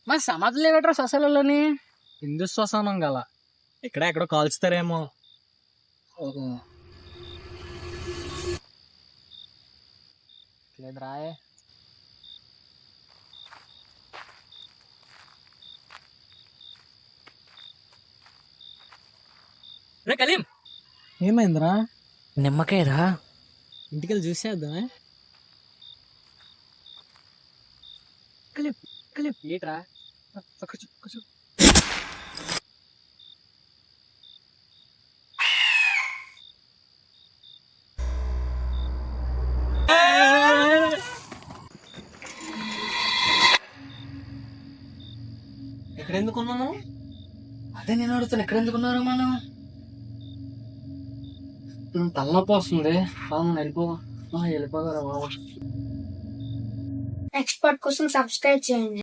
మరి సమాధులు లేవట్రా శ్మశానంలోని. హిందూ శ్మశానం గల ఇక్కడ ఎక్కడో కాల్చుతారేమో. ఓహో లేదు రాయే. రే కలీం, ఏమైందిరా? నిమ్మకాయరా. ఇంటికెళ్ళి చూసేద్దామే. కలీం కలీం ఏట్రా? కూర్చో. ఇక్కడ ఎందుకున్నాను? అదే నేను అడుగుతాను, ఎక్కడ ఎందుకున్నారు మనం? తలనొప్పి వస్తుంది. వెళ్ళిపోగలరా బాబు. ఎక్స్పర్ట్ కోసం సబ్స్క్రైబ్ చేయండి.